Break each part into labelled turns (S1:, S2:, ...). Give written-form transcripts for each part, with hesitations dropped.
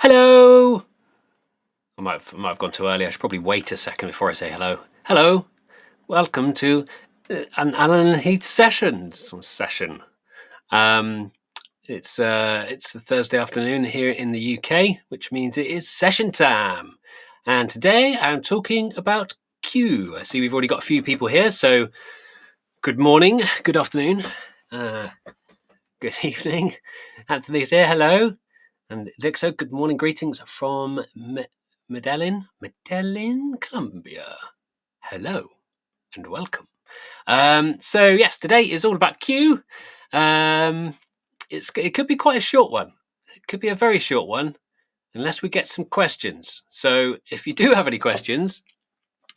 S1: Hello! I might have gone too early. I should probably wait a second before I say hello. Hello! Welcome to an Alan Heath session. It's the Thursday afternoon here in the UK, which means it is session time. And today I'm talking about Q. I see we've already got a few people here, so good morning, good afternoon, good evening. Anthony's here, hello. And LIXO, good morning, greetings from Medellin, Colombia. Hello and welcome. So yes, today is all about Q. It could be quite a short one. It could be a very short one, unless we get some questions. So if you do have any questions,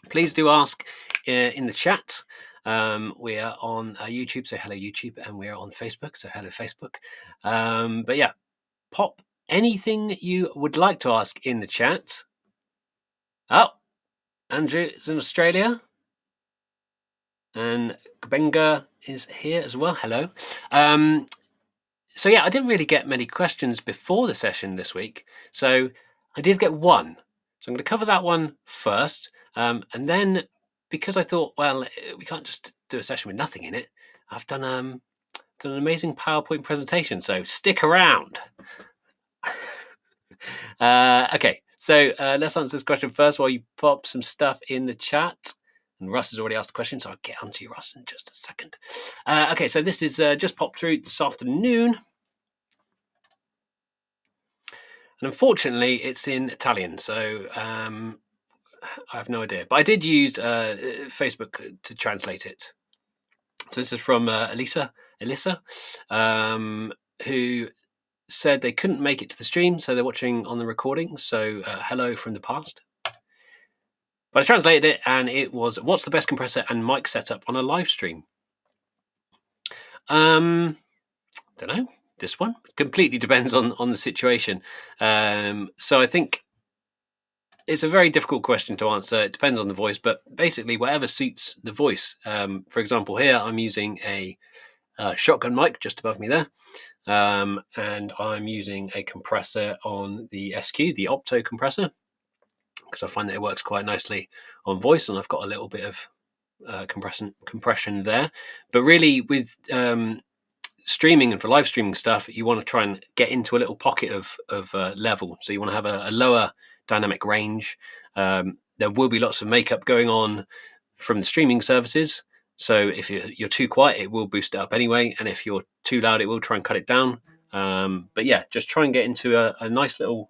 S1: please do ask in the chat. We are on YouTube, so hello YouTube, and we are on Facebook, so hello Facebook. But yeah, pop anything you would like to ask in the chat. Oh, Andrew is in Australia. And Benga is here as well. Hello. So yeah, I didn't really get many questions before the session this week. So I did get one. So I'm going to cover that one first. And then because I thought, well, we can't just do a session with nothing in it, I've done an amazing PowerPoint presentation. So stick around. Okay, so let's answer this question first while you pop some stuff in the chat. And Russ has already asked a question, so I'll get onto you, Russ, in just a second. Okay, so this is just popped through this afternoon. And unfortunately, it's in Italian, so I have no idea. But I did use Facebook to translate it. So this is from Elisa, who said they couldn't make it to the stream, so they're watching on the recording. So hello from the past. But I translated it, and it was, what's the best compressor and mic setup on a live stream? Don't know. This one completely depends on the situation. So I think it's a very difficult question to answer. It depends on the voice, but basically whatever suits the voice. For example, here I'm using a shotgun mic just above me there. And I'm using a compressor on the SQ, the opto compressor, because I find that it works quite nicely on voice, and I've got a little bit of compression there. But really, with streaming and for live streaming stuff, you want to try and get into a little pocket of level. So you want to have a lower dynamic range. There will be lots of makeup going on from the streaming services. So if you're too quiet, it will boost it up anyway. And if you're too loud, it will try and cut it down. But yeah, just try and get into a nice little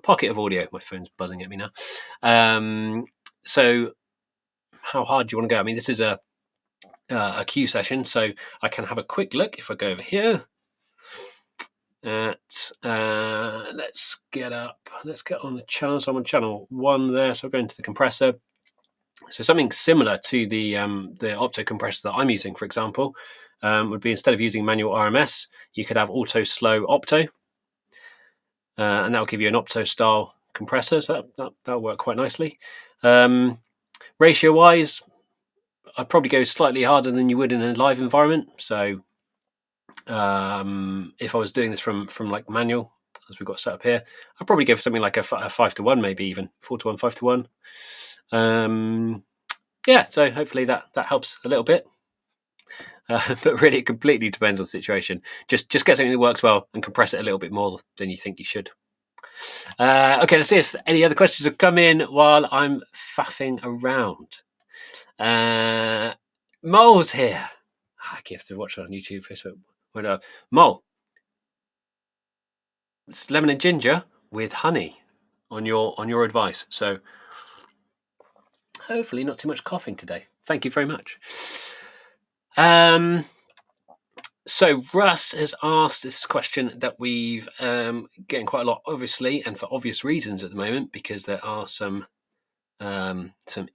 S1: pocket of audio. My phone's buzzing at me now. So how hard do you want to go? I mean, this is a Q session, so I can have a quick look if I go over here at let's get on the channel. So I'm on channel 1 there, so I'll go into the compressor. So something similar to the opto compressor that I'm using, for example, would be, instead of using manual RMS, you could have auto slow opto, and that'll give you an opto style compressor. So that'll work quite nicely. Ratio wise, I'd probably go slightly harder than you would in a live environment. So if I was doing this from like manual, as we've got set up here, I'd probably go for something like a 5-to-1, maybe even 4-to-1, 5-to-1. Yeah, so hopefully that helps a little bit. But really, it completely depends on the situation. Just get something that works well and compress it a little bit more than you think you should. Okay, let's see if any other questions have come in while I'm faffing around. Mole's here. I have to watch it on YouTube, Facebook. Mole, it's lemon and ginger with honey on your advice. So hopefully not too much coughing today. Thank you very much. So Russ has asked this question that we've getting quite a lot, obviously, and for obvious reasons at the moment, because there are some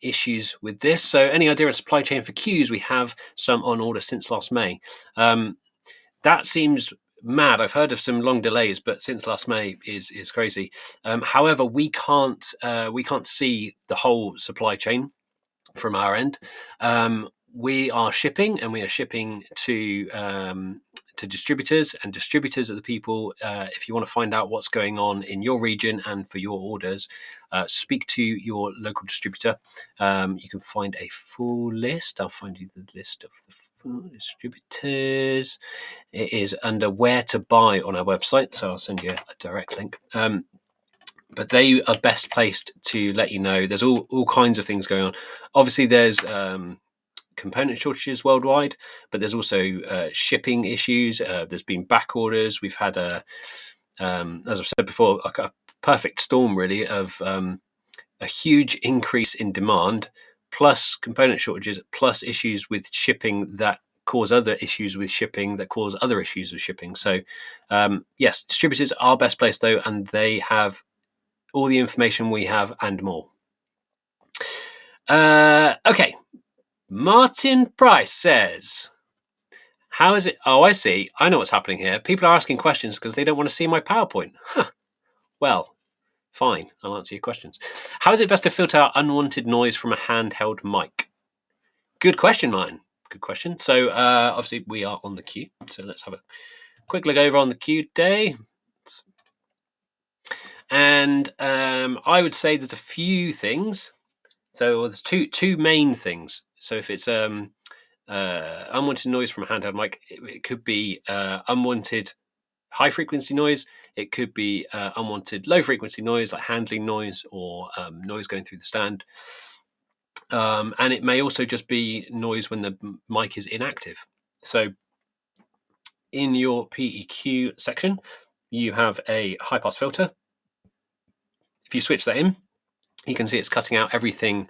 S1: issues with this. So any idea of supply chain for Qs? We have some on order since last May. That seems mad. I've heard of some long delays, but since last May is crazy. However, we can't see the whole supply chain from our end. We are shipping, and we are shipping to to distributors, and distributors are the people, if you want to find out what's going on in your region and for your orders, speak to your local distributor. You can find a full list. I'll find you the list of the full distributors. It is under where to buy on our website, so I'll send you a direct link. But they are best placed to let you know. There's all kinds of things going on. Obviously, there's component shortages worldwide, but there's also shipping issues. There's been back orders. We've had as I've said before, a perfect storm really of a huge increase in demand, plus component shortages, plus issues with shipping that cause other issues with shipping that cause other issues with shipping. So yes, distributors are best placed though, and they have all the information we have and more. Okay. Martin Price says, how is it? Oh, I see. I know what's happening here. People are asking questions because they don't want to see my PowerPoint. Huh. Well, fine. I'll answer your questions. How is it best to filter out unwanted noise from a handheld mic? Good question, Martin. Good question. So obviously we are on the queue. So let's have a quick look over on the queue today. And I would say there's a few things. So there's two main things. So if it's unwanted noise from a handheld mic, it could be unwanted high frequency noise. It could be unwanted low frequency noise, like handling noise or noise going through the stand. And it may also just be noise when the mic is inactive. So in your PEQ section, you have a high pass filter. If you switch that in, you can see it's cutting out everything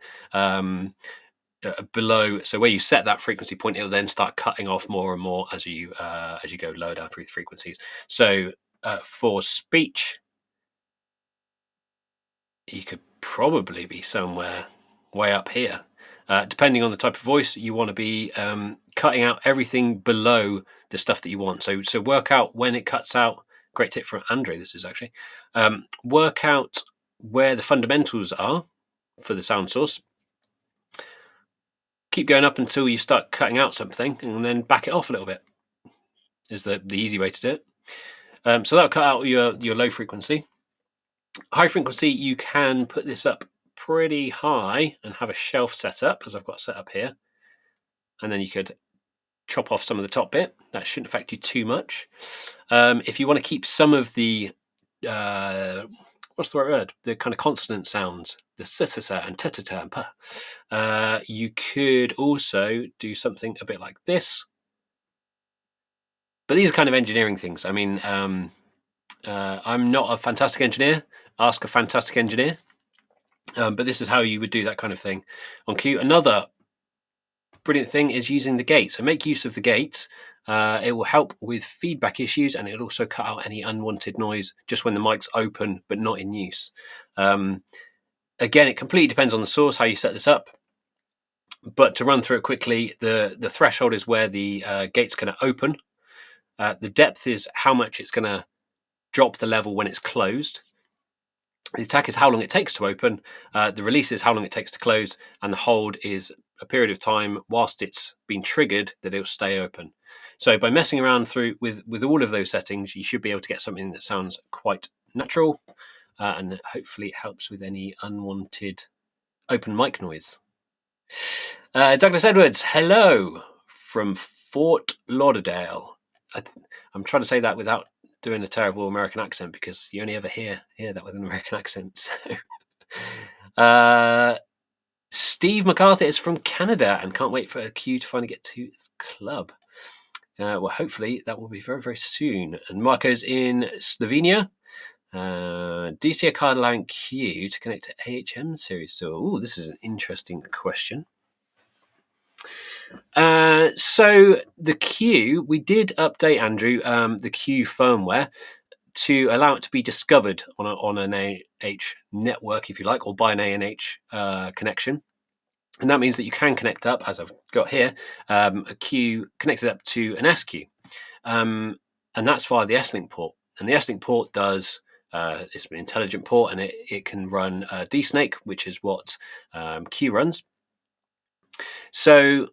S1: below. So where you set that frequency point, it'll then start cutting off more and more as you go lower down through the frequencies. So for speech, you could probably be somewhere way up here. Depending on the type of voice, you want to be cutting out everything below the stuff that you want. So work out when it cuts out. Great tip from Andre, this is actually. Work out where the fundamentals are for the sound source. Keep going up until you start cutting out something, and then back it off a little bit is the easy way to do it. So that'll cut out your low frequency. High frequency, you can put this up pretty high and have a shelf set up, as I've got set up here. And then you could chop off some of the top bit. That shouldn't affect you too much. If you want to keep some of the what's the right word? The kind of consonant sounds, the s-s-s and t-t-t and p. You could also do something a bit like this. But these are kind of engineering things. I mean, I'm not a fantastic engineer. Ask a fantastic engineer. But this is how you would do that kind of thing on cue. Another brilliant thing is using the gate. So make use of the gate. It will help with feedback issues, and it'll also cut out any unwanted noise just when the mic's open but not in use. Again, it completely depends on the source, how you set this up. But to run through it quickly, the threshold is where the gate's going to open. The depth is how much it's going to drop the level when it's closed. The attack is how long it takes to open. The release is how long it takes to close. And the hold is a period of time whilst it's been triggered that it'll stay open. So by messing around through with all of those settings, you should be able to get something that sounds quite natural and that hopefully helps with any unwanted open mic noise. Douglas Edwards, hello from Fort Lauderdale. I'm trying to say that without doing a terrible American accent because you only ever hear that with an American accent. So, Steve MacArthur is from Canada and can't wait for a queue to finally get to the club. Well, hopefully that will be very, very soon. And Marco's in Slovenia. DC a card allowing Q to connect to AHM series. So, this is an interesting question. So the Q, we did update, Andrew, the Q firmware to allow it to be discovered on an ANH network, if you like, or by an ANH connection. And that means that you can connect up, as I've got here, a Q connected up to an SQ. And that's via the S-Link port. And the S-Link port does, it's an intelligent port, and it can run DSnake, which is what Q runs. So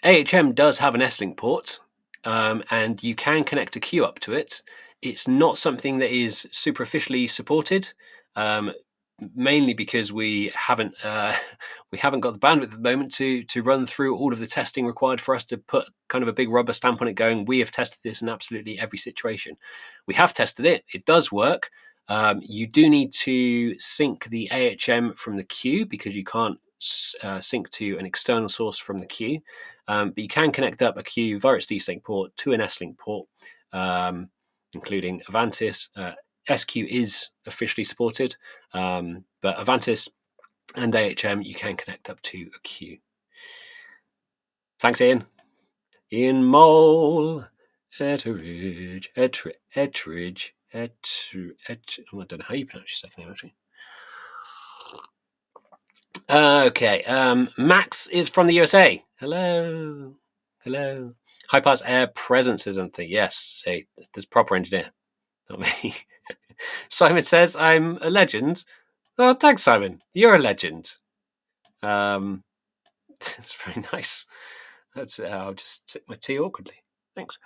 S1: AHM does have an S-Link port, and you can connect a Q up to it. It's not something that is superficially supported, mainly because we haven't got the bandwidth at the moment to run through all of the testing required for us to put kind of a big rubber stamp on it going, we have tested this in absolutely every situation. We have tested it. It does work. You do need to sync the AHM from the Q because you can't sync to an external source from the Q. But you can connect up a Q via its D-Sync port to an S-Link port, including Avantis. SQ is officially supported, but Avantis and AHM you can connect up to a Q. Thanks, Ian. Ian Mole, Etteridge, I don't know how you pronounce your second name, actually. Okay, Max is from the USA. Hello. High Pass Air Presence, isn't there? Yes, say there's proper engineer, not me. Simon says I'm a legend. Oh, thanks, Simon. You're a legend. It's very nice. I'll just sip my tea awkwardly. Thanks.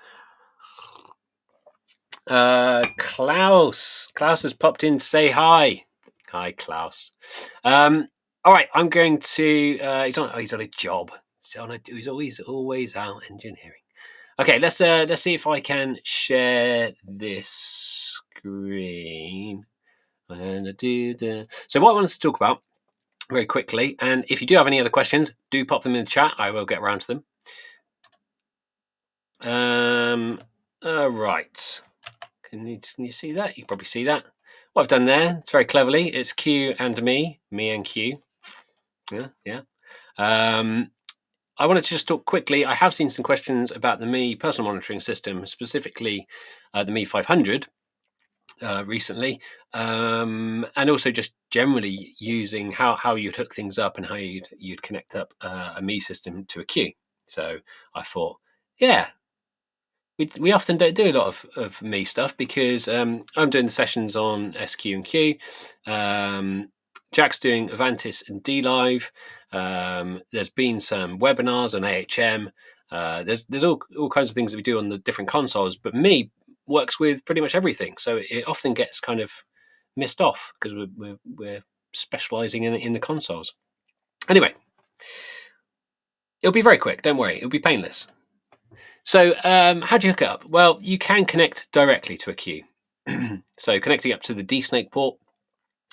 S1: Klaus has popped in to say hi. Hi, Klaus. All right, I'm going to. He's on a job. He's always out engineering. Okay, let's see if I can share this screen. And so what I wanted to talk about very quickly, and if you do have any other questions, do pop them in the chat. I will get around to them. Right. Can you see that? You can probably see that. What I've done there, it's very cleverly. It's Q and me and Q. Yeah. I wanted to just talk quickly. I have seen some questions about the Me personal monitoring system, specifically the Me 500 recently, and also just generally using how you'd hook things up and how you'd connect up a Me system to a Q. So I thought, yeah, we often don't do a lot of Me stuff because I'm doing the sessions on SQ and Q. Jack's doing Avantis and DLive. There's been some webinars on AHM. There's all kinds of things that we do on the different consoles, but Me works with pretty much everything. So it often gets kind of missed off because we're specializing in the consoles. Anyway, it'll be very quick. Don't worry. It'll be painless. So how do you hook it up? Well, you can connect directly to a Q. So connecting up to the D-Snake port,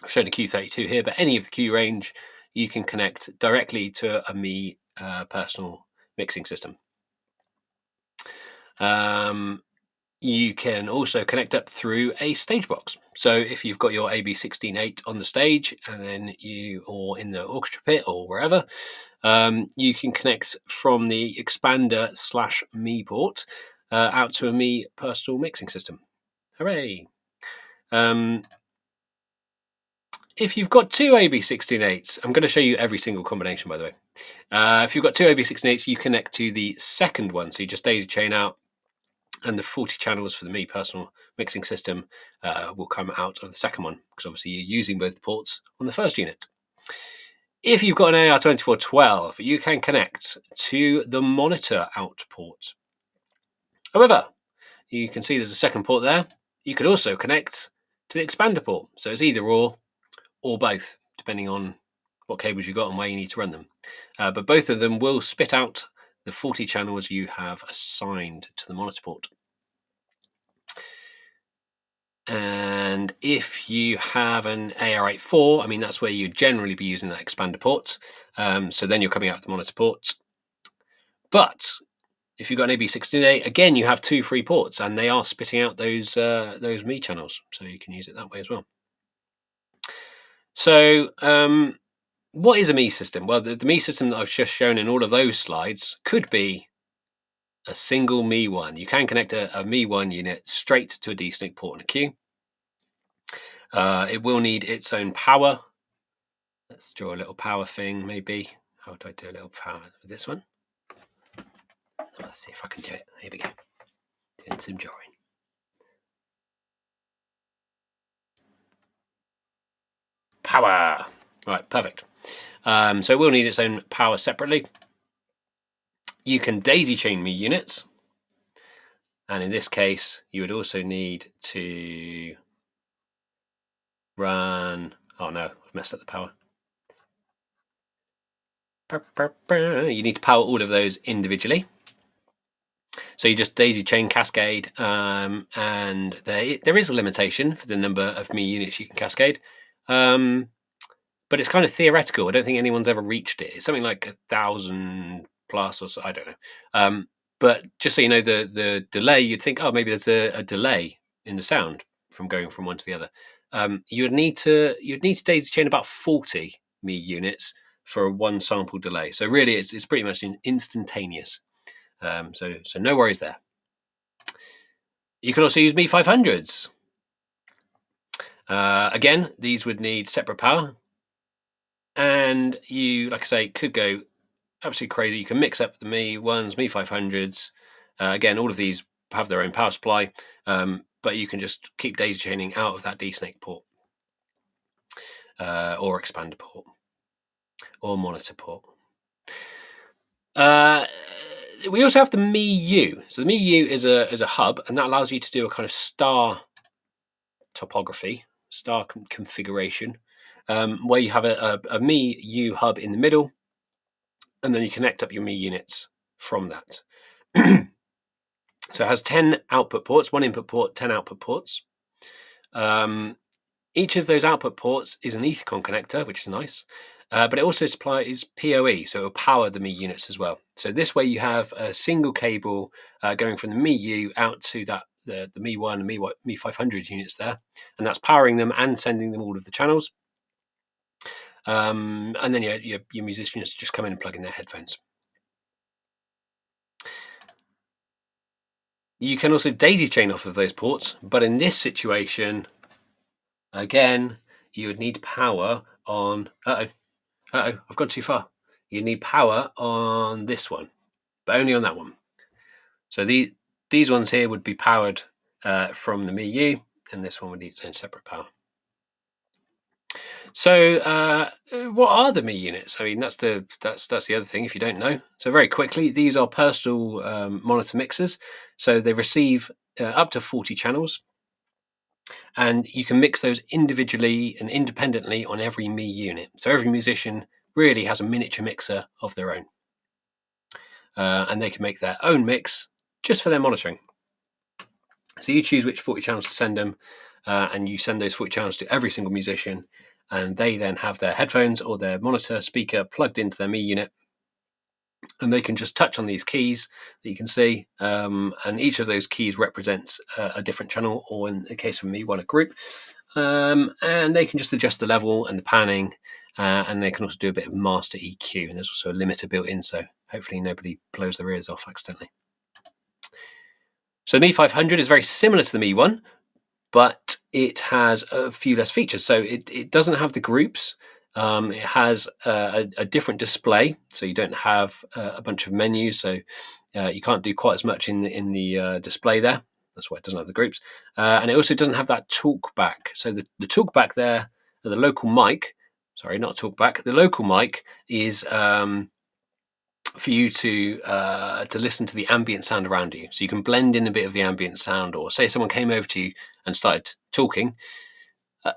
S1: I've shown a Q32 here, but any of the Q range, you can connect directly to a Me personal mixing system. You can also connect up through a stage box. So if you've got your AB16.8 on the stage and then or in the orchestra pit or wherever, you can connect from the expander /Me port out to a Me personal mixing system. Hooray! If you've got two AB16.8s, I'm going to show you every single combination, by the way. If you've got two AB16.8s, you connect to the second one. So you just daisy chain out, and the 40 channels for the Me personal mixing system will come out of the second one, because obviously you're using both ports on the first unit. If you've got an AR2412, you can connect to the monitor out port. However, you can see there's a second port there. You could also connect to the expander port. So it's either or both, depending on what cables you've got and where you need to run them. But both of them will spit out the 40 channels you have assigned to the monitor port. And if you have an AR84, I mean, that's where you'd generally be using that expander port. So then you're coming out of the monitor port. But if you've got an AB16.8, again, you have two free ports, and they are spitting out those Me channels. So you can use it that way as well. So what is a Me system? Well, the Me system that I've just shown in all of those slides could be a single Me 1. You can connect a Me 1 unit straight to a D-Sync port and a Q. It will need its own power. Let's draw a little power thing, maybe. How do I do a little power with this one? Let's see if I can do it. Here we go. Doing some drawing. Power. Right, perfect. So it will need its own power separately. You can daisy chain Me units. And in this case, you would also need to run. Oh no, I've messed up the power. You need to power all of those individually. So you just daisy chain cascade, and there is a limitation for the number of me units you can cascade, but it's kind of theoretical. I don't think anyone's ever reached it. It's something like 1,000 plus or so. I don't know. But just so you know, the delay, you'd think, oh, maybe there's a delay in the sound from going from one to the other. You'd need to daisy chain about 40 me units for a one sample delay. So really, it's pretty much instantaneous. So no worries there. You can also use me 500s. Again, these would need separate power, and you, like I say, could go absolutely crazy. You can mix up the me 1s, me 500s. Again, all of these have their own power supply, but you can just keep daisy chaining out of that D-Snake port, or expander port, or monitor port. We also have the MeU. So the MeU is a hub, and that allows you to do a kind of star topography, star configuration, where you have a MeU hub in the middle, and then you connect up your Me units from that. So it has 10 output ports, 1 input port, 10 output ports. Each of those output ports is an Ethicon connector, which is nice. But it also supplies PoE, so it will power the Me units as well. So this way you have a single cable going from the MeU out to the Me 1 and Me 500 units there, and that's powering them and sending them all of the channels. And then your musicians just come in and plug in their headphones. You can also daisy chain off of those ports, but in this situation, again, you would need power on... I've gone too far. You need power on this one, but only on that one. So these ones here would be powered from the MeU, and this one would need its own separate power. So what are the Me units? I mean, that's the other thing if you don't know. So very quickly, these are personal monitor mixers. So they receive up to 40 channels, and you can mix those individually and independently on every Me unit. So every musician really has a miniature mixer of their own, and they can make their own mix just for their monitoring. So you choose which 40 channels to send them, and you send those 40 channels to every single musician, and they then have their headphones or their monitor speaker plugged into their Me unit, and they can just touch on these keys that you can see, and each of those keys represents a different channel, or in the case of Me, one a group, and they can just adjust the level and the panning, and they can also do a bit of master EQ, and there's also a limiter built in, so hopefully nobody blows their ears off accidentally. So the Me 500 is very similar to the Me 1, but it has a few less features. So it doesn't have the groups. It has a different display, so you don't have a bunch of menus. So you can't do quite as much in the display there. That's why it doesn't have the groups. And it also doesn't have that talkback. So the talkback there, the local mic. Sorry, not talkback. The local mic is for you to listen to the ambient sound around you. So you can blend in a bit of the ambient sound, or say someone came over to you and started talking.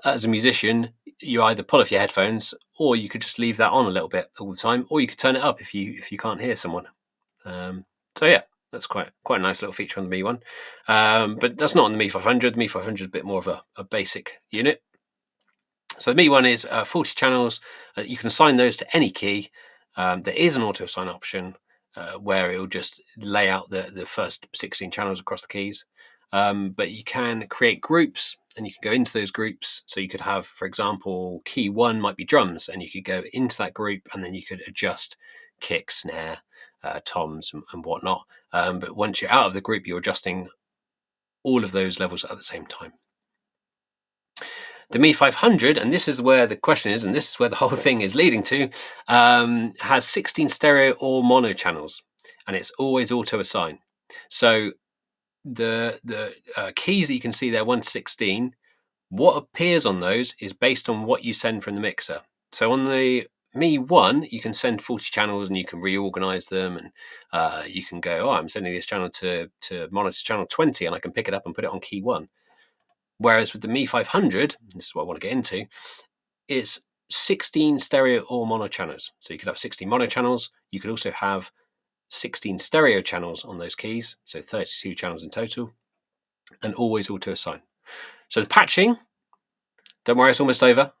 S1: As a musician, you either pull off your headphones, or you could just leave that on a little bit all the time, or you could turn it up if you can't hear someone. So yeah, that's quite a nice little feature on the Me 1. But that's not on the Me 500. The Me 500 is a bit more of a basic unit. So the Me 1 is 40 channels. You can assign those to any key. There is an auto assign option where it will just lay out the first 16 channels across the keys. But you can create groups, and you can go into those groups. So you could have, for example, key 1 might be drums, and you could go into that group, and then you could adjust kick, snare, toms, and whatnot. But once you're out of the group, you're adjusting all of those levels at the same time. The Me 500, and this is where the question is, and this is where the whole thing is leading to, has 16 stereo or mono channels, and it's always auto assign. So the keys that you can see there, 1 to 16, what appears on those is based on what you send from the mixer. So on the Me1, you can send 40 channels and you can reorganize them, and you can go, oh, I'm sending this channel to monitor channel 20, and I can pick it up and put it on key 1. Whereas with the Me500, this is what I want to get into, it's 16 stereo or mono channels. So you could have 16 mono channels. You could also have 16 stereo channels on those keys, so 32 channels in total, and always auto assign. So the patching, don't worry, it's almost over.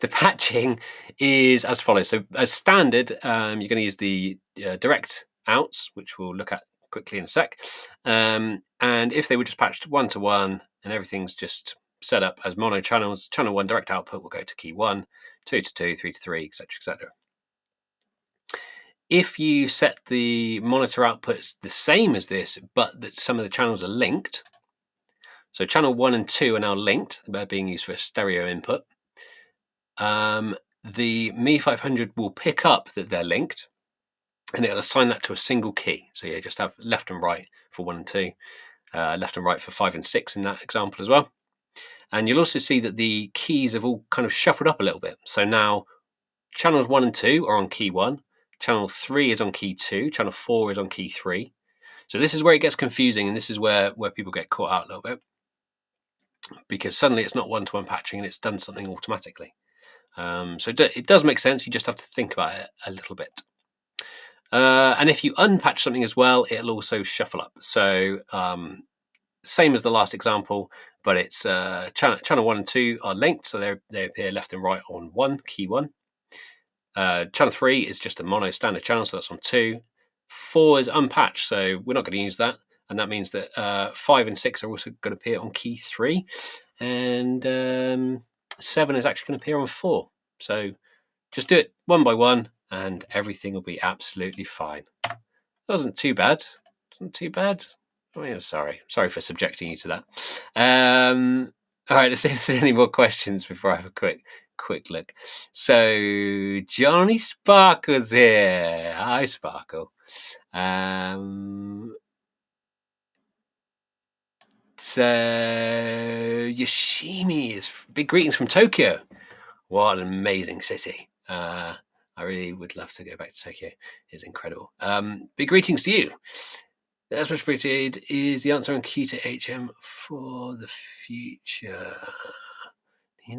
S1: The patching is as follows. So as standard, you're going to use the direct outs, which we'll look at quickly in a sec. And if they were just patched 1-to-1 and everything's just set up as mono channels, channel 1 direct output will go to key 1, 2-to-2, 3-to-3, etc., etc. If you set the monitor outputs the same as this, but that some of the channels are linked, so channel 1 and 2 are now linked, they're being used for stereo input, the Me500 will pick up that they're linked, and it'll assign that to a single key. So you just have left and right for 1 and 2, left and right for 5 and 6 in that example as well. And you'll also see that the keys have all kind of shuffled up a little bit. So now channels 1 and 2 are on key 1, channel 3 is on key 2, channel 4 is on key 3. So this is where it gets confusing, and this is where people get caught out a little bit, because suddenly it's not one-to-one patching and it's done something automatically. So it does make sense. You just have to think about it a little bit. And if you unpatch something as well, it'll also shuffle up. So same as the last example, but it's channel 1 and 2 are linked, so they appear left and right on key 1. Channel 3 is just a mono standard channel, so that's on 2. 4 is unpatched, so we're not going to use that, and that means that 5 and 6 are also going to appear on key 3, and 7 is actually going to appear on 4. So just do it one by one, and everything will be absolutely fine. That wasn't too bad. I mean, I'm sorry for subjecting you to that. All right, let's see if there's any more questions before I have a quick look. So Johnny Sparkle's here. Hi, Sparkle. So Yoshimi is big greetings from Tokyo. What an amazing city. I really would love to go back to Tokyo. It's incredible. Big greetings to you. That's much appreciated. Is the answer on Q to HM for the future? So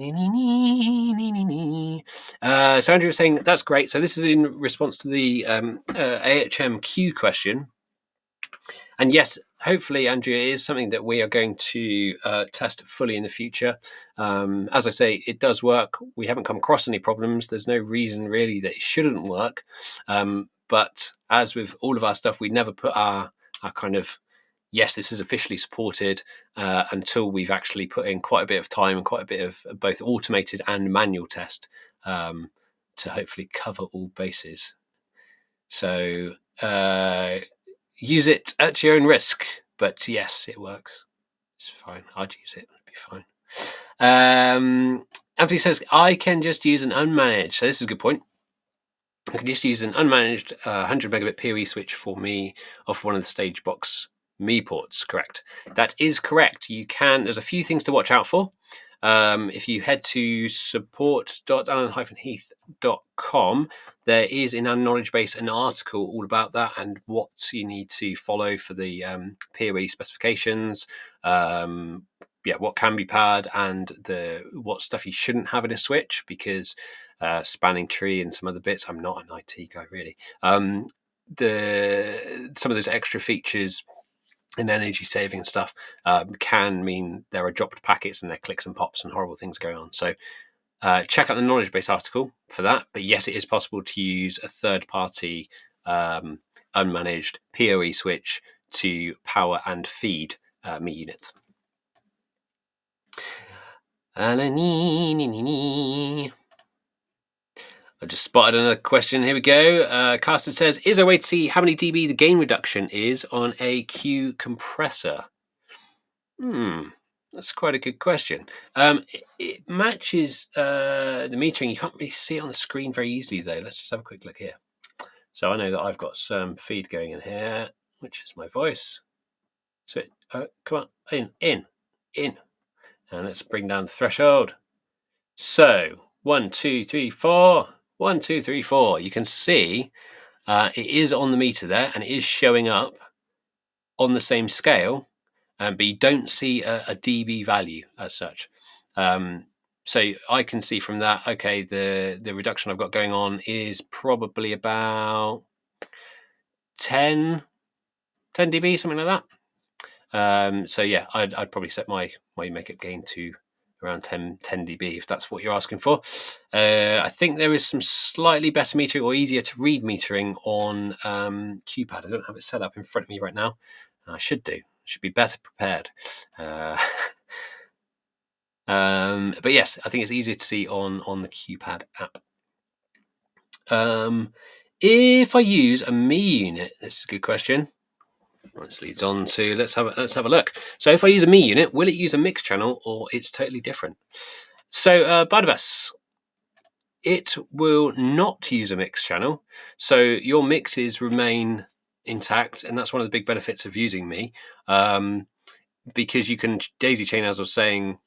S1: Andrew was saying that's great. So this is in response to the AHMQ question. And yes, hopefully, Andrew, it is something that we are going to test fully in the future. As I say, it does work. We haven't come across any problems. There's no reason really that it shouldn't work. But as with all of our stuff, we never put our kind of, yes, this is officially supported until we've actually put in quite a bit of time and quite a bit of both automated and manual test to hopefully cover all bases. So use it at your own risk. But yes, it works. It's fine. I'd use it. It'd be fine. Anthony says, I can just use an unmanaged. So this is a good point. I can just use an unmanaged 100 megabit PoE switch for me off one of the stage box me ports. Correct. That is correct. You can. There's a few things to watch out for. If you head to support.alan-heath.com, there is in our knowledge base an article all about that and what you need to follow for the PoE specifications. What can be powered and what stuff you shouldn't have in a switch, because spanning tree and some other bits. I'm not an IT guy really. Some of those extra features and energy saving stuff can mean there are dropped packets and there are clicks and pops and horrible things going on. So check out the knowledge base article for that. But yes, it is possible to use a third party unmanaged PoE switch to power and feed me units. I just spotted another question. Here we go. Karsten says, is there a way to see how many dB the gain reduction is on a Q compressor? That's quite a good question. It matches the metering. You can't really see it on the screen very easily, though. Let's just have a quick look here. So I know that I've got some feed going in here, which is my voice. So come on, in. And let's bring down the threshold. So 1, 2, 3, 4. 1, 2, 3, 4. You can see it is on the meter there, and it is showing up on the same scale, but you don't see a dB value as such. So I can see from that, okay, the reduction I've got going on is probably about 10 dB, something like that. So yeah, I'd probably set my makeup gain to around 10 dB if that's what you're asking for. I think there is some slightly better metering or easier to read metering on QPad. I don't have it set up in front of me right now. I should do. Should be better prepared. But yes, I think it's easier to see on the QPad app. If I use a ME unit, this is a good question. This leads on to let's have a look. So if I use a ME unit, will it use a mix channel or it's totally different? So Barnabas, it will not use a mix channel. So your mixes remain intact, and that's one of the big benefits of using ME, because you can daisy chain, as I was saying,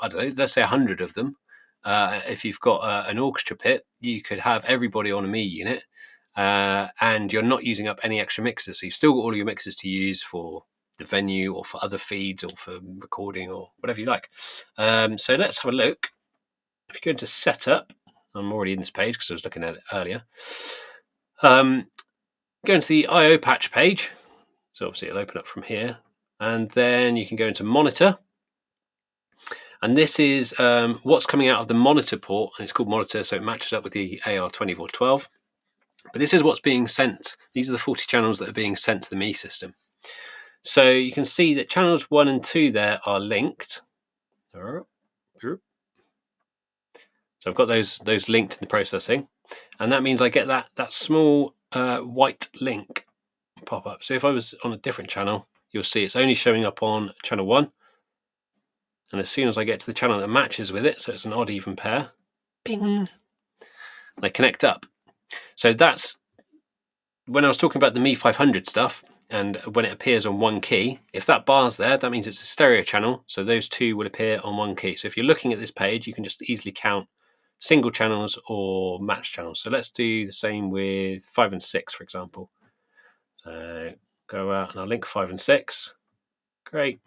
S1: I don't know, let's say 100 of them. If you've got an orchestra pit, you could have everybody on a ME unit, and you're not using up any extra mixers. So you've still got all your mixers to use for the venue or for other feeds or for recording or whatever you like. So let's have a look. If you go into setup, I'm already in this page because I was looking at it earlier. Go into the IO patch page. So obviously it'll open up from here. And then you can go into monitor. And this is what's coming out of the monitor port. And it's called monitor, so it matches up with the AR2412. But this is what's being sent. These are the 40 channels that are being sent to the ME system. So you can see that channels 1 and 2 there are linked. So I've got those linked in the processing. And that means I get that small white link pop up. So if I was on a different channel, you'll see it's only showing up on channel 1. And as soon as I get to the channel that matches with it, so it's an odd even pair, bing, they connect up. So that's when I was talking about the ME 500 stuff, and when it appears on one key, if that bar's there, that means it's a stereo channel. So those two will appear on one key. So if you're looking at this page, you can just easily count single channels or match channels. So let's do the same with 5 and 6, for example. So go out and I'll link 5 and 6. Great.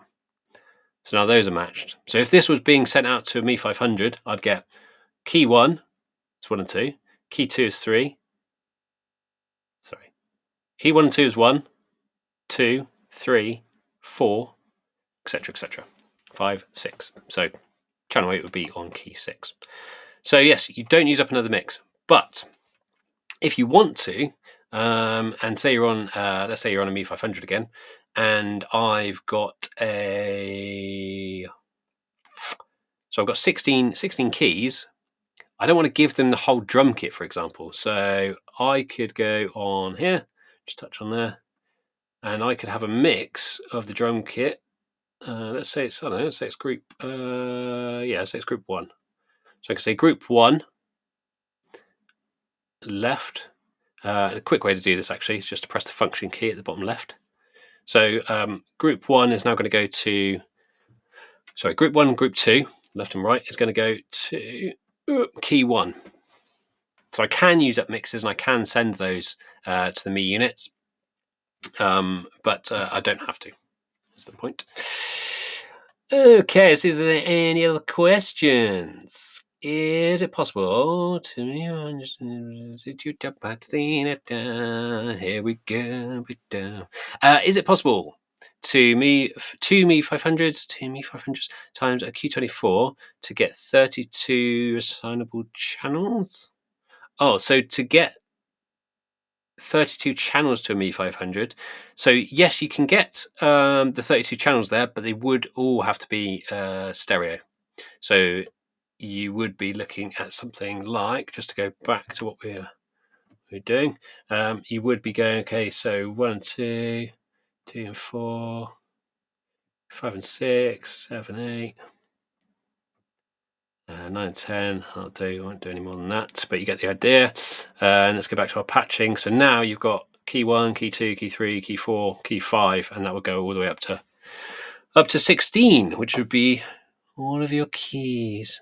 S1: So now those are matched. So if this was being sent out to a ME 500, I'd get key 1, it's 1 and 2. Key 2 is 3. Sorry. Key 1 and 2 is 1, 2, 3, 4, etc., etc. 5, 6. So channel 8 would be on key 6. So yes, you don't use up another mix. But if you want to, and say you're on, let's say you're on a ME 500 again, and I've got so I've got 16 keys. I don't want to give them the whole drum kit, for example. So I could go on here, just touch on there, and I could have a mix of the drum kit. Let's say it's, I don't know, let's say it's group, let's say it's group 1. So I can say group 1 left. A quick way to do this actually is just to press the function key at the bottom left. So group 1 is now going to go to, sorry, group 1 and group 2, left and right, is going to go to key 1. So I can use up mixes and I can send those to the ME units, but I don't have to. That's the point. Okay, so is there any other questions? Is it possible to me? Here we go. Is it possible to me 500s times a Q24 to get 32 assignable channels? Oh, so to get 32 channels to a ME 500. So yes, you can get the 32 channels there, but they would all have to be stereo. So you would be looking at something like, just to go back to what we're doing, you would be going, okay, so 1, 2, 2 and 4, 5 and 6, 7, 8, 9 and 10. I won't do any more than that, but you get the idea. And let's go back to our patching. So now you've got key 1, key 2, key 3, key 4, key 5, and that will go all the way up to 16, which would be all of your keys.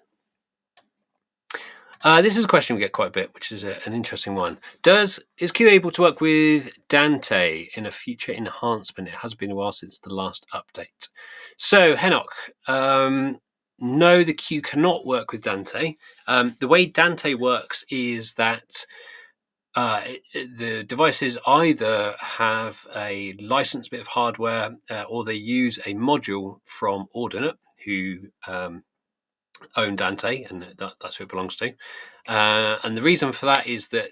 S1: This is a question we get quite a bit, which is an interesting one. Is Q able to work with Dante in a future enhancement? It has been a while since the last update. So, Henoch, no, the Q cannot work with Dante. The way Dante works is that the devices either have a licensed bit of hardware or they use a module from Ordinate, who own Dante, and that's who it belongs to. And the reason for that is that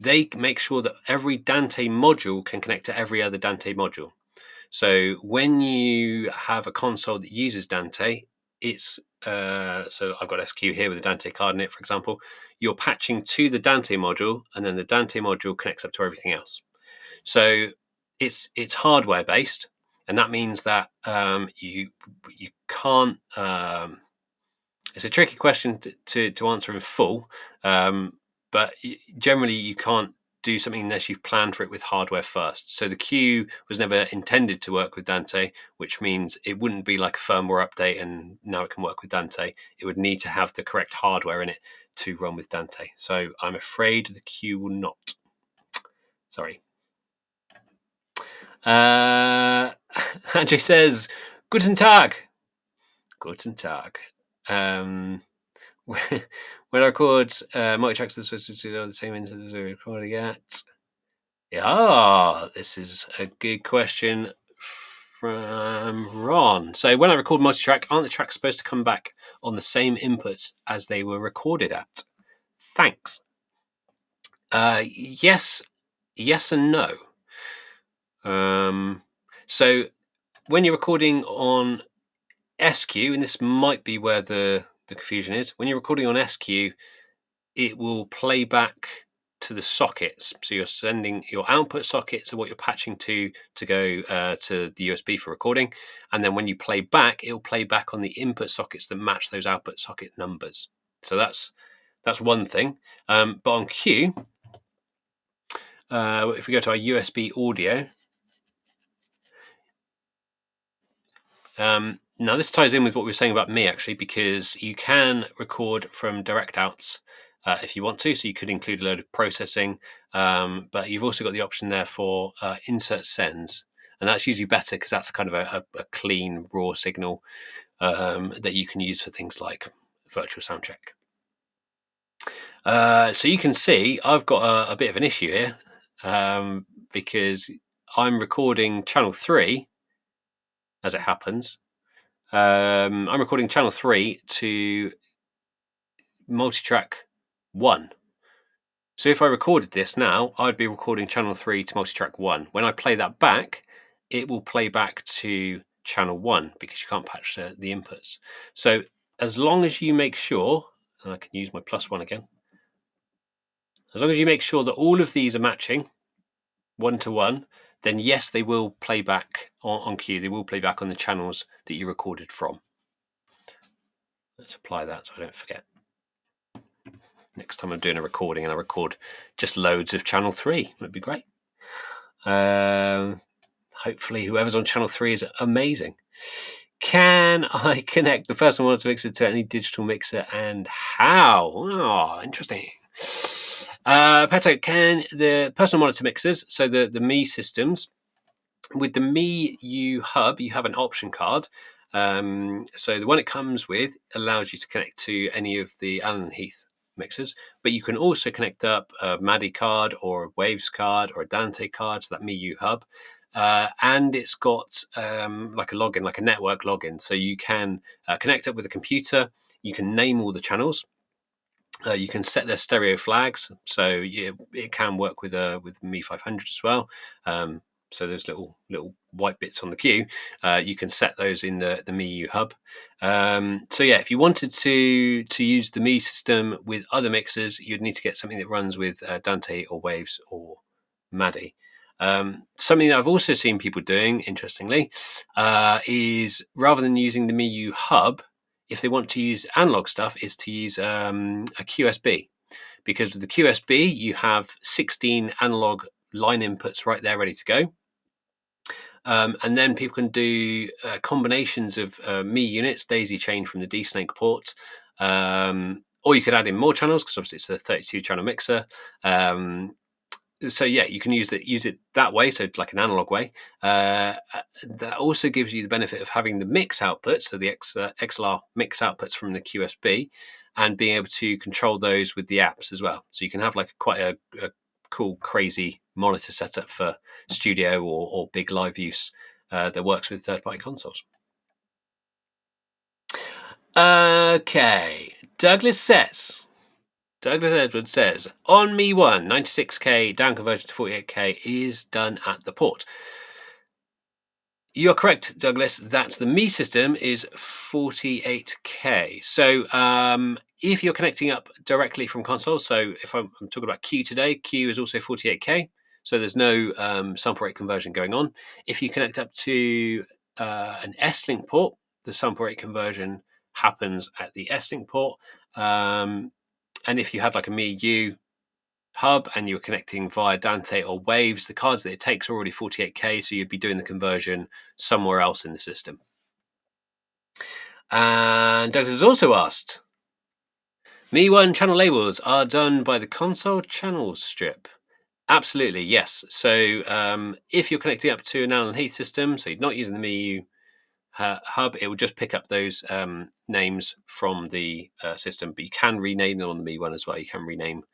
S1: they make sure that every Dante module can connect to every other Dante module. So when you have a console that uses Dante, it's so I've got SQ here with a Dante card in it, for example. You're patching to the Dante module, and then the Dante module connects up to everything else. So it's hardware based, and that means that you can't. It's a tricky question to answer in full, but generally you can't do something unless you've planned for it with hardware first. So the Q was never intended to work with Dante, which means it wouldn't be like a firmware update and now it can work with Dante. It would need to have the correct hardware in it to run with Dante. So I'm afraid the Q will not. Sorry. Andrew says, Guten Tag. Guten Tag. When I record multi-tracks, they're supposed to do the same into the recording at. Yeah, this is a good question from Ron. So when I record multi-track, aren't the tracks supposed to come back on the same inputs as they were recorded at? Thanks. Yes and no. So when you're recording on SQ, and this might be where the confusion is, when you're recording on SQ, it will play back to the sockets. So you're sending your output sockets are what you're patching to go to the USB for recording. And then when you play back, it'll play back on the input sockets that match those output socket numbers. So that's one thing. But on Q, if we go to our USB audio, now this ties in with what we were saying about me, actually, because you can record from direct outs if you want to. So you could include a load of processing, but you've also got the option there for insert sends. And that's usually better because that's kind of a clean, raw signal that you can use for things like virtual sound check. So you can see I've got a bit of an issue here because I'm recording channel 3, as it happens. I'm recording channel 3 to multitrack 1. So if I recorded this now, I'd be recording channel 3 to multitrack 1. When I play that back, it will play back to channel 1 because you can't patch the inputs. So as long as you make sure, and I can use my +1 again, as long as you make sure that all of these are matching 1 to 1, then yes, they will play back on Q. They will play back on the channels that you recorded from. Let's apply that so I don't forget. Next time I'm doing a recording and I record just loads of channel 3, that'd be great. Hopefully whoever's on channel 3 is amazing. Can I connect the personal monitor mixer to any digital mixer and how? Oh, interesting. Peto, can the personal monitor mixers, so the Me systems, with the Me U hub, you have an option card. So the one it comes with allows you to connect to any of the Allen Heath mixers, but you can also connect up a MADI card or a Waves card or a Dante card to that Me U hub. And it's got like a login, like a network login. So you can connect up with a computer, you can name all the channels. You can set their stereo flags, so it can work with Me 500 as well. So those little white bits on the Q, you can set those in the Me U hub. So yeah, if you wanted to use the Me system with other mixers, you'd need to get something that runs with Dante or Waves or MADI. Something that I've also seen people doing, interestingly, is rather than using the Me U hub, if they want to use analog stuff, is to use a QSB, because with the QSB you have 16 analog line inputs right there ready to go. And then people can do combinations of Me units, daisy chain from the D-Snake port, or you could add in more channels because obviously it's a 32 channel mixer. So yeah, you can use it that way, so like an analog way. That also gives you the benefit of having the mix outputs, so the XLR mix outputs from the QSB, and being able to control those with the apps as well. So you can have like quite a cool, crazy monitor setup for studio or big live use that works with third-party consoles. Okay, Douglas Edwards says, on Mi 1, 96K down conversion to 48K is done at the port. You're correct, Douglas, that the Mi system is 48K. So if you're connecting up directly from console, so if I'm talking about Q today, Q is also 48K. So there's no sample rate conversion going on. If you connect up to an S-Link port, the sample rate conversion happens at the S-Link port. And if you had like a Mi U hub and you were connecting via Dante or Waves, the cards that it takes are already 48K, so you'd be doing the conversion somewhere else in the system. And Douglas has also asked, Mi 1 channel labels are done by the console channel strip. Absolutely, yes. So if you're connecting up to an Allen Heath system, so you're not using the Mi U hub, it will just pick up those names from the system, but you can rename them on the Mi 1 as well. You can rename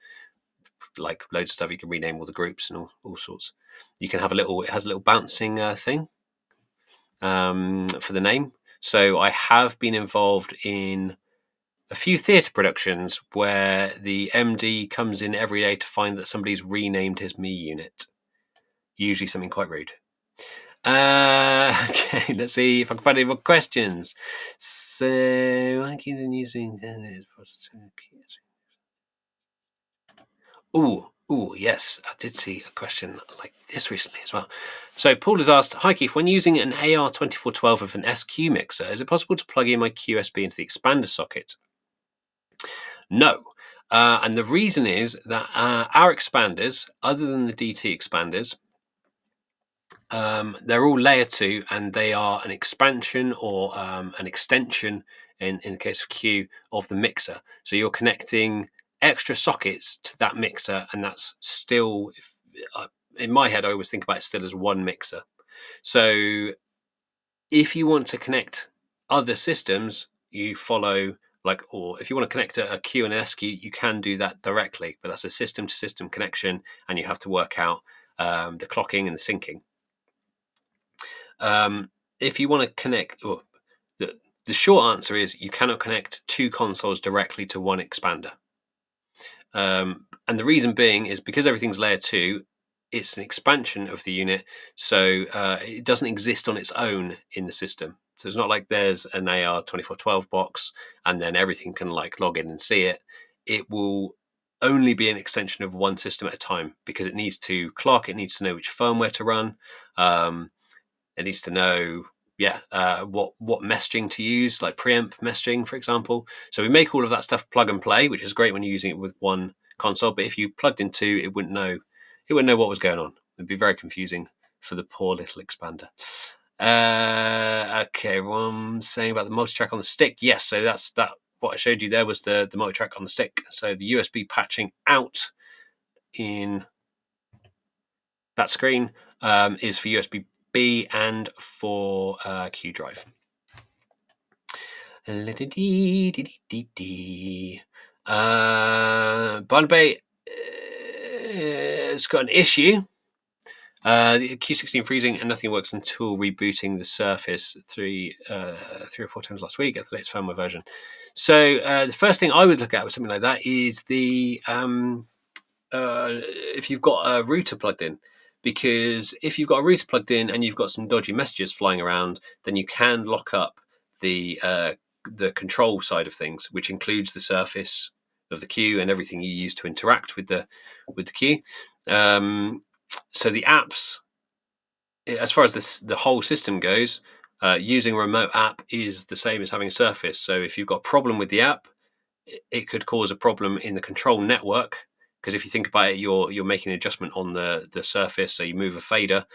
S1: like loads of stuff. You can rename all the groups and all sorts. You can have it has a little bouncing thing for the name. So I have been involved in a few theatre productions where the MD comes in every day to find that somebody's renamed his Mi unit. Usually something quite rude. Okay, let's see if I can find any more questions. So, I keep on using. Oh, yes, I did see a question like this recently as well. So Paul has asked, hi Keith, when using an AR2412 with an SQ mixer, is it possible to plug in my QSB into the expander socket? No. And the reason is that our expanders, other than the DT expanders, they're all layer 2 and they are an expansion or an extension in the case of Q of the mixer. So you're connecting extra sockets to that mixer, and that's still, in my head, I always think about it still as one mixer. So if you want to connect other systems, you follow or if you want to connect a Q and an SQ, you can do that directly, but that's a system to system connection, and you have to work out the clocking and the syncing. If you want to connect, the short answer is you cannot connect two consoles directly to one expander. And the reason being is because everything's layer 2, it's an expansion of the unit, so it doesn't exist on its own in the system. So it's not like there's an AR2412 box and then everything can log in and see it. It will only be an extension of one system at a time because it needs to clock, it needs to know which firmware to run. It needs to know, what messaging to use, like preamp messaging, for example. So we make all of that stuff plug and play, which is great when you're using it with one console. But if you plugged in two, it wouldn't know what was going on. It'd be very confusing for the poor little expander. Okay, one saying about the multitrack on the stick. Yes, so that's that. What I showed you there was the multitrack on the stick. So the USB patching out in that screen is for USB B and for Q drive. Barnabas has got an issue. The Q16 freezing and nothing works until rebooting the Surface 3 or 4 times last week at the latest firmware version. So the first thing I would look at with something like that is the if you've got a router plugged in. Because if you've got a router plugged in and you've got some dodgy messages flying around, then you can lock up the control side of things, which includes the surface of the Q and everything you use to interact with the Q. So the apps, as far as the whole system goes, using a remote app is the same as having a surface. So if you've got a problem with the app, it could cause a problem in the control network. Because if you think about it, you're making an adjustment on the surface. So you move a fader,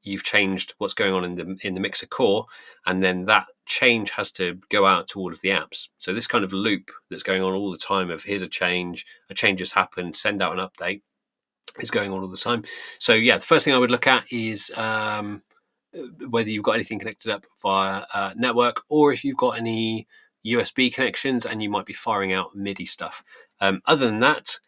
S1: you've changed what's going on in the mixer core, and then that change has to go out to all of the apps. So this kind of loop that's going on all the time of here's a change has happened, send out an update, is going on all the time. So yeah, the first thing I would look at is whether you've got anything connected up via network, or if you've got any USB connections and you might be firing out MIDI stuff. Other than that,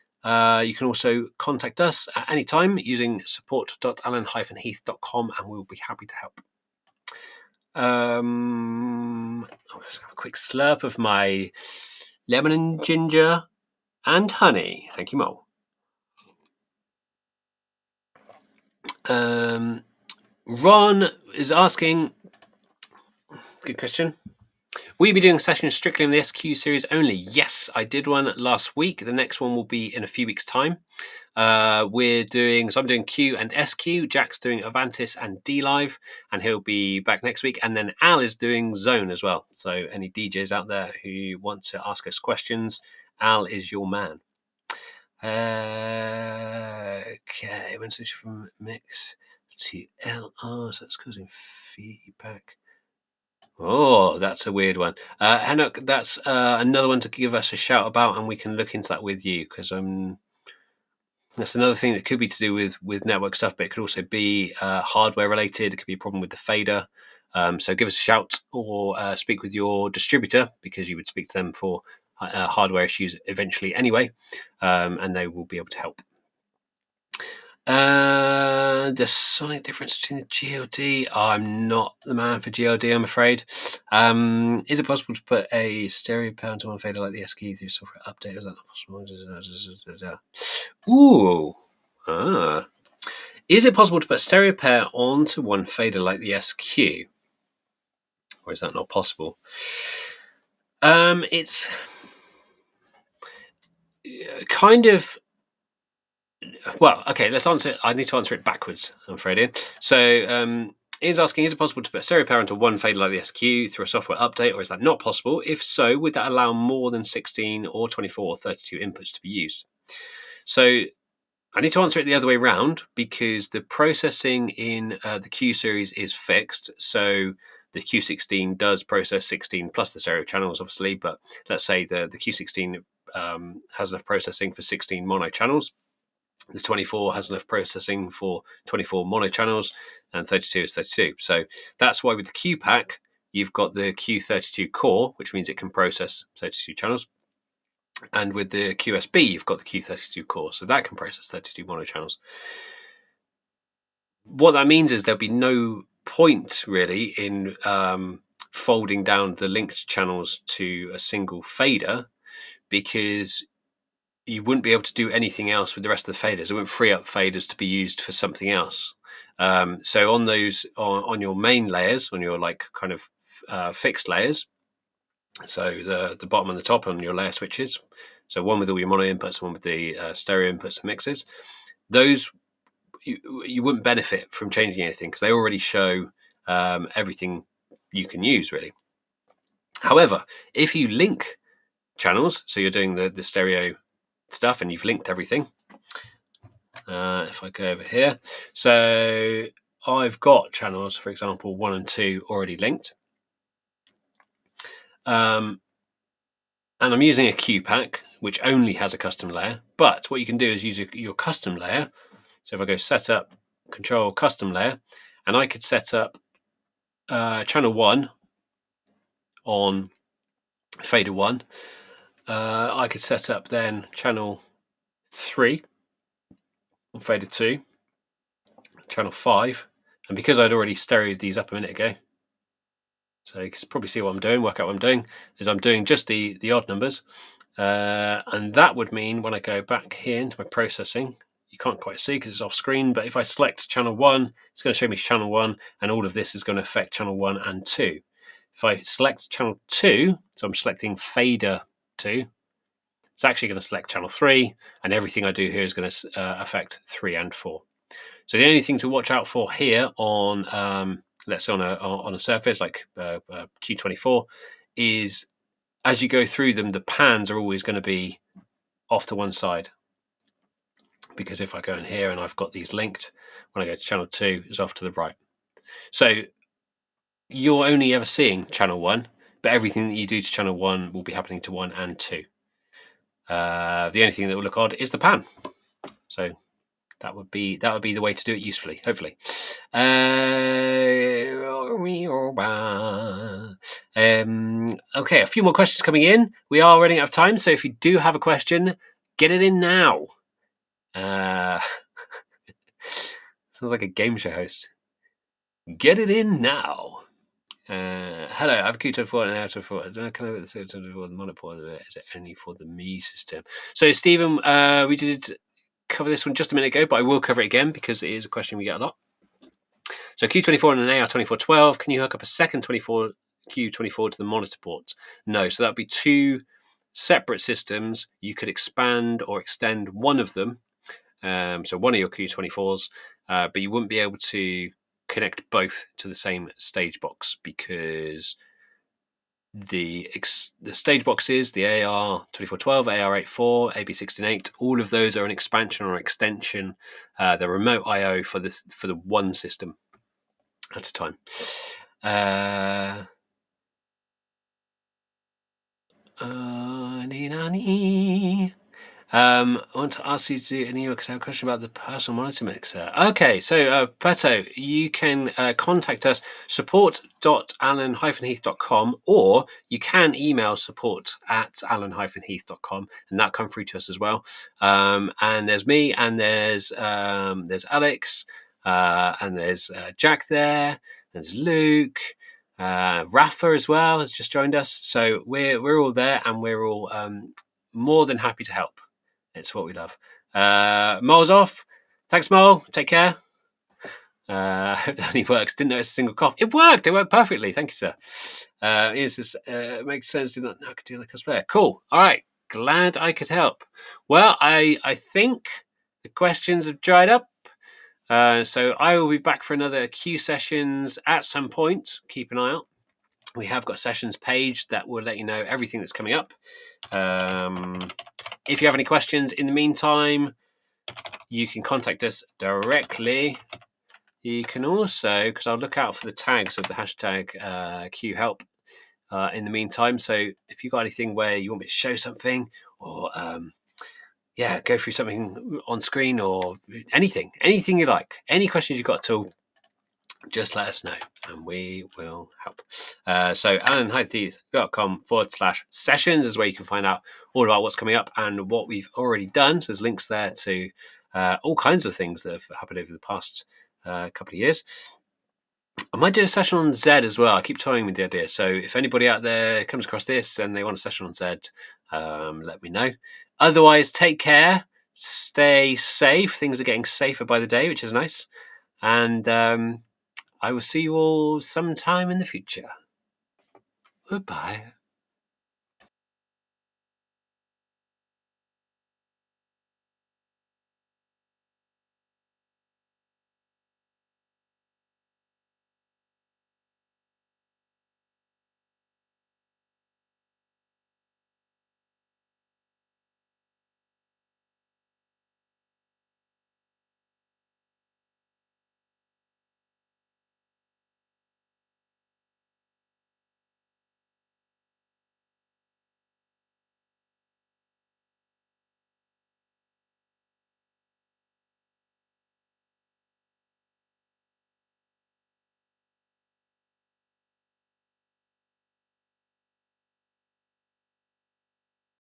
S1: you can also contact us at any time using support.alan-heath.com and we'll be happy to help. I'll just have a quick slurp of my lemon and ginger and honey. Thank you, Mo. Ron is asking, good question. Will you be doing sessions strictly on the SQ series only? Yes, I did one last week. The next one will be in a few weeks' time. I'm doing Q and SQ. Jack's doing Avantis and D Live, and he'll be back next week. And then Al is doing Zone as well. So any DJs out there who want to ask us questions, Al is your man. Okay, when switching from mix to LR, so that's causing feedback. Oh, that's a weird one. Henoch, that's another one to give us a shout about, and we can look into that with you, because that's another thing that could be to do with network stuff, but it could also be hardware related. It could be a problem with the fader. So give us a shout or speak with your distributor, because you would speak to them for hardware issues eventually anyway, and they will be able to help. The sonic difference between the GLD. I'm not the man for GLD, I'm afraid. Is it possible to put a stereo pair onto one fader like the SQ through software update? Is that not possible? Ooh. Is it possible to put a stereo pair onto one fader like the SQ? Or is that not possible? It's kind of... Well, okay, let's answer it. I need to answer it backwards, I'm afraid, Ian. So Ian's asking, is it possible to put a stereo pair onto one fader like the SQ through a software update, or is that not possible? If so, would that allow more than 16 or 24 or 32 inputs to be used? So I need to answer it the other way around, because the processing in the Q series is fixed. So the Q16 does process 16 plus the stereo channels, obviously, but let's say the Q16 has enough processing for 16 mono channels. The 24 has enough processing for 24 mono channels, and 32 is 32. So that's why with the Q pack, you've got the Q32 core, which means it can process 32 channels. And with the QSB, you've got the Q32 core, so that can process 32 mono channels. What that means is there'll be no point really in folding down the linked channels to a single fader, because you wouldn't be able to do anything else with the rest of the faders. It wouldn't free up faders to be used for something else. So on those, on your main layers, on your like kind of fixed layers, so the bottom and the top on your layer switches, so one with all your mono inputs, one with the stereo inputs and mixes, those you wouldn't benefit from changing anything, because they already show everything you can use really. However, if you link channels, so you're doing the stereo stuff and you've linked everything, if I go over here, so I've got channels, for example 1 and 2 already linked, and I'm using a Q pack which only has a custom layer. But what you can do is use your custom layer. So if I go setup, control custom layer, and I could set up channel 1 on fader 1. I could set up then channel 3 on fader 2, channel 5, and because I'd already stereoed these up a minute ago, so you can probably see what I'm doing, work out what I'm doing, is I'm doing just the odd numbers, and that would mean when I go back here into my processing, you can't quite see because it's off screen, but if I select channel 1, it's going to show me channel 1, and all of this is going to affect channel 1 and 2. If I select channel 2, so I'm selecting fader 2, it's actually going to select channel 3, and everything I do here is going to affect 3 and 4. So the only thing to watch out for here on, let's say on a surface like Q24, is as you go through them, the pans are always going to be off to one side. Because if I go in here and I've got these linked, when I go to channel 2, it's off to the right. So you're only ever seeing channel 1, but everything that you do to channel 1 will be happening to 1 and 2. The only thing that will look odd is the pan. So that would be the way to do it usefully, hopefully. Okay, a few more questions coming in. We are running out of time, so if you do have a question, get it in now. Sounds like a game show host. Get it in now. Hello, I have a Q24 and an L24. I don't know, kind of the monopore. Is it only for the Me system? So, Stephen, we did cover this one just a minute ago, but I will cover it again because it is a question we get a lot. So, Q24 and an AR2412. Can you hook up a second Q24 to the monitor port? No. So that'd be two separate systems. You could expand or extend one of them. So one of your Q24s, but you wouldn't be able to connect both to the same stage box because the stage boxes, the AR2412, AR84, AB168, all of those are an expansion or extension. They're remote I/O for the one system at a time. I want to ask you to do an email because I have a question about the personal monitor mixer. Okay, so Peto, you can contact us support.alan-heath.com, or you can email support@alan-heath.com, and that come through to us as well. And there's me, and there's Alex, and there's Jack there, there's Luke. Rafa as well has just joined us, so we're all there, and we're all more than happy to help. It's what we love. Mole's off. Thanks, Mole. Take care. I hope that only works. Didn't notice a single cough. It worked. It worked perfectly. Thank you, sir. It makes sense. Did not know I could do the cosplayer. Cool. All right. Glad I could help. Well, I think the questions have dried up. So I will be back for another Q sessions at some point. Keep an eye out. We have got a sessions page that will let you know everything that's coming up. If you have any questions in the meantime, you can contact us directly. You can also, because I'll look out for the tags of the hashtag QHelp in the meantime. So if you've got anything where you want me to show something or go through something on screen or anything you like, any questions you've got at all, just let us know and we will help. So alan-heath.com/sessions is where you can find out all about what's coming up and what we've already done. So there's links there to all kinds of things that have happened over the past couple of years. I might do a session on Z as well. I keep toying with the idea. So if anybody out there comes across this and they want a session on Z, let me know. Otherwise, take care. Stay safe. Things are getting safer by the day, which is nice. And I will see you all sometime in the future. Goodbye.